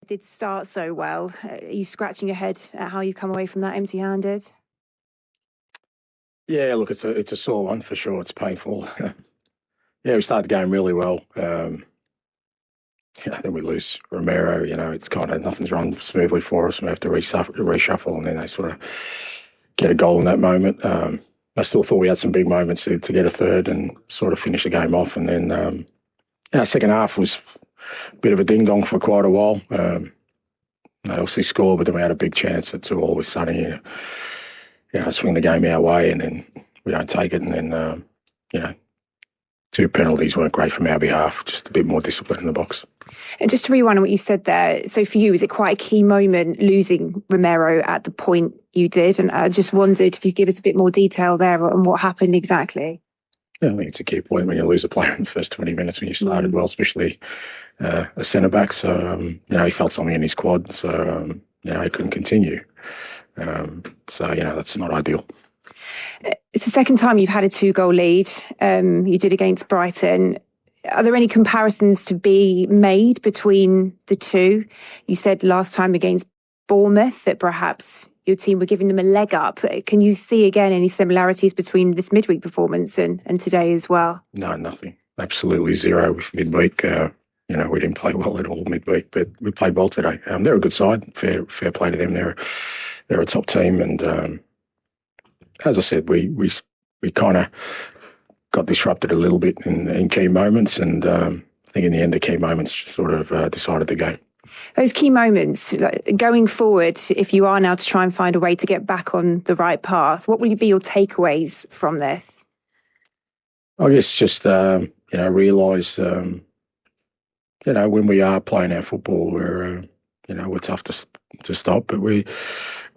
Did start so well. Are you scratching your head at how you come away from that empty-handed? Yeah, look, it's a sore one for sure. It's painful. Yeah, we started the game really well. Then we lose Romero. It's kind of nothing's run smoothly for us. We have to reshuffle, and then they sort of get a goal in that moment. I still thought we had some big moments to get a third and sort of finish the game off. And then second half was a bit of a ding-dong for quite a while. They obviously scored, but then we had a big chance at 2-2 all of a sudden. Swing the game our way, and then we don't take it. And then, 2 penalties weren't great from our behalf. Just a bit more discipline in the box. And just to rewind on what you said there, so for you, was it quite a key moment losing Romero at the point you did? And I just wondered if you could give us a bit more detail there on what happened exactly. Yeah, I think it's a key point when you lose a player in the first 20 minutes when you started well, especially a centre-back. So, he felt something in his quad, so, he couldn't continue. That's not ideal. It's the second time you've had a 2-goal lead. You did against Brighton. Are there any comparisons to be made between the two? You said last time against Bournemouth that perhaps your team were giving them a leg up. Can you see again any similarities between this midweek performance and today as well? No, nothing. Absolutely zero with midweek. We didn't play well at all midweek, but we played well today. They're a good side. Fair play to them. They're a top team, and as I said, we kind of got disrupted a little bit in key moments, and I think in the end the key moments sort of decided the game. Those key moments, going forward, if you are now to try and find a way to get back on the right path, what will be your takeaways from this? I guess just realise when we are playing our football, we're tough to stop, but we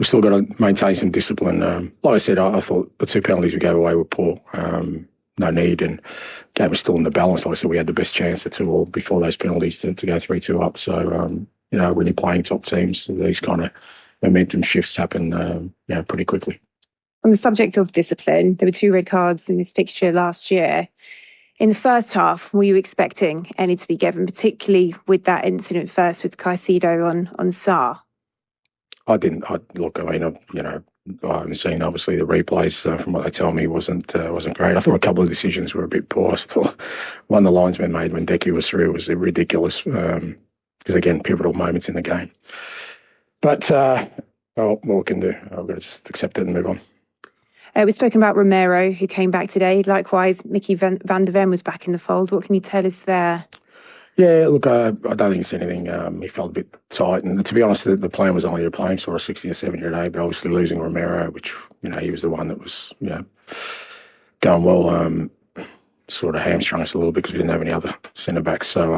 still got to maintain some discipline. Like I said, I thought the 2 penalties we gave away were poor. No need, and game was still in the balance. Like I said, we had the best chance at 2-2 before those penalties to go 3-2 up. So when you're playing top teams, these kind of momentum shifts happen pretty quickly. On the subject of discipline, there were 2 red cards in this fixture last year. In the first half, were you expecting any to be given, particularly with that incident first with Caicedo on Sarr? I didn't. I haven't seen obviously the replays. From what they tell me, wasn't great. I thought a couple of decisions were a bit poor. I thought one the linesman made when Decky was through was ridiculous because again, pivotal moments in the game. But what we can do, I've got to just accept it and move on. We've spoken about Romero, who came back today. Likewise, Mickey van der Ven was back in the fold. What can you tell us there? Yeah, look, I don't think it's anything. He felt a bit tight. And to be honest, the plan was only to play him sort of 60 or 70 a day, but obviously losing Romero, which, he was the one that was, going well, sort of hamstrung us a little bit because we didn't have any other centre-backs. So,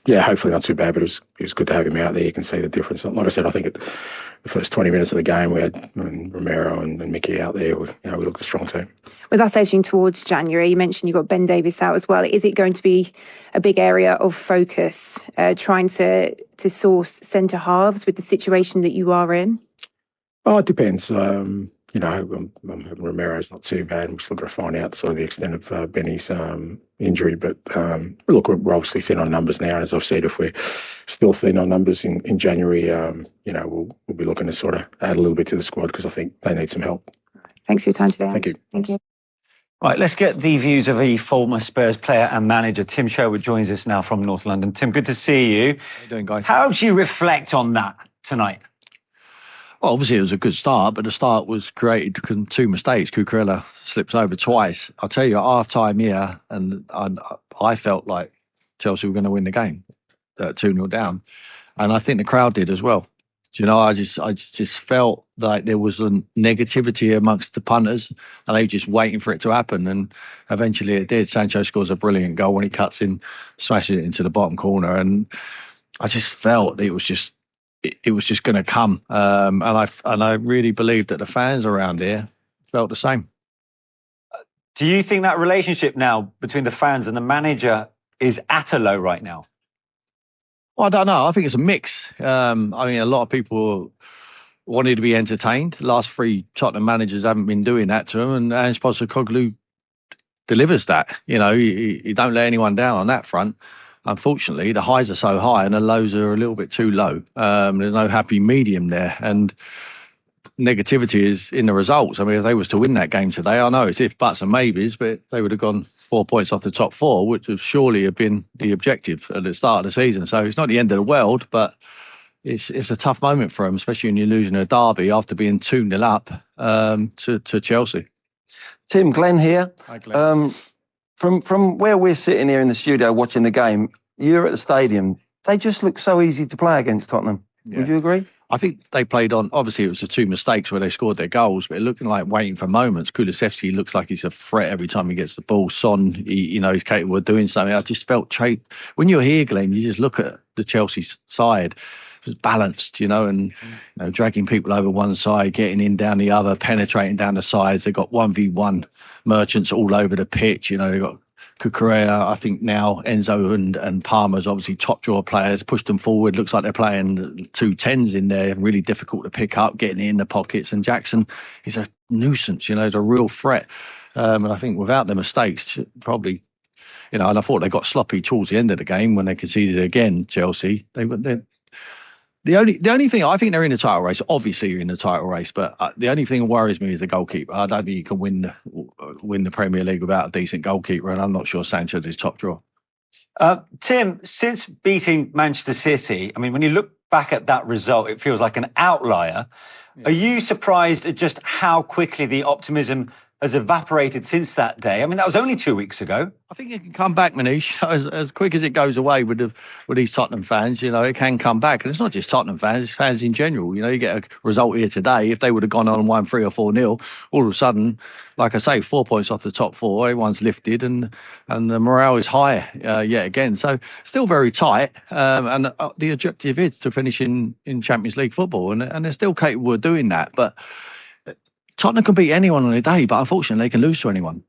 hopefully not too bad, but it was good to have him out there. You can see the difference. Like I said, I think at the first 20 minutes of the game, we had Romero and Mickey out there. We looked a strong team. With us edging towards January, you mentioned you've got Ben Davies out as well. Is it going to be a big area of focus, trying to source centre halves with the situation that you are in? Oh, it depends. Romero's not too bad. We're still got to find out sort of the extent of Benny's injury. But look, we're obviously thin on numbers now. As I've said, if we're still thin on numbers in January, we'll be looking to sort of add a little bit to the squad because I think they need some help. Thanks for your time today. Thank you. Thank you. Right, let's get the views of a former Spurs player and manager. Tim Sherwood joins us now from North London. Tim, good to see you. How you doing, guys? How do you reflect on that tonight? Well, obviously it was a good start, but the start was created from 2 mistakes. Cucurella slips over twice. I'll tell you, at half-time here, and I felt like Chelsea were going to win the game, 2-0 down. And I think the crowd did as well. I just felt like there was a negativity amongst the punters, and they were just waiting for it to happen. And eventually it did. Sancho scores a brilliant goal when he cuts in, smashes it into the bottom corner. And I just felt it was just going to come. And I really believe that the fans around here felt the same. Do you think that relationship now between the fans and the manager is at a low right now? Well, I don't know. I think it's a mix. A lot of people wanted to be entertained. Last 3 Tottenham managers haven't been doing that to them, and Ange Postecoglou delivers that. You don't let anyone down on that front. unfortunately, the highs are so high and the lows are a little bit too low. There's no happy medium there. And negativity is in the results. I mean, if they was to win that game today, I know it's if, buts and maybes, but they would have gone 4 points off the top four, which would surely have been the objective at the start of the season. So it's not the end of the world, but it's a tough moment for them, especially when you're losing a derby after being 2-0 up to Chelsea. Tim, Glenn here. Hi, Glenn. From where we're sitting here in the studio watching the game, you're at the stadium. They just look so easy to play against Tottenham. Yeah. Would you agree? I think they played on, obviously it was the 2 mistakes where they scored their goals, but it looked like waiting for moments. Kulusevski looks like he's a threat every time he gets the ball. Son, he's capable of doing something. I just felt, when you're here, Glenn, you just look at the Chelsea side. It was balanced, and dragging people over one side, getting in down the other, penetrating down the sides. They've got 1v1 merchants all over the pitch. They've got Cucurella, I think now Enzo and Palmer's obviously top draw players, pushed them forward. Looks like they're playing 2 10s in there, really difficult to pick up, getting in the pockets. And Jackson is a nuisance, he's a real threat. And I think without the mistakes, probably, and I thought they got sloppy towards the end of the game when they conceded again, Chelsea. The only thing, I think they're in the title race. Obviously, you're in the title race, but the only thing that worries me is the goalkeeper. I don't think you can win the Premier League without a decent goalkeeper, and I'm not sure Sanchez is top draw. Tim, since beating Manchester City, I mean, when you look back at that result, it feels like an outlier. Yeah. Are you surprised at just how quickly the optimism has evaporated since that day? I mean, that was only 2 weeks ago. I think it can come back, Manish, as quick as it goes away with these Tottenham fans. It can come back. And it's not just Tottenham fans, it's fans in general. You get a result here today. If they would have gone on and won 3 or 4-0, all of a sudden, like I say, 4 points off the top four, everyone's lifted and the morale is high yet again. So still very tight. And the objective is to finish in Champions League football. And they're still capable of doing that. But Tottenham can beat anyone on a day, but unfortunately they can lose to anyone.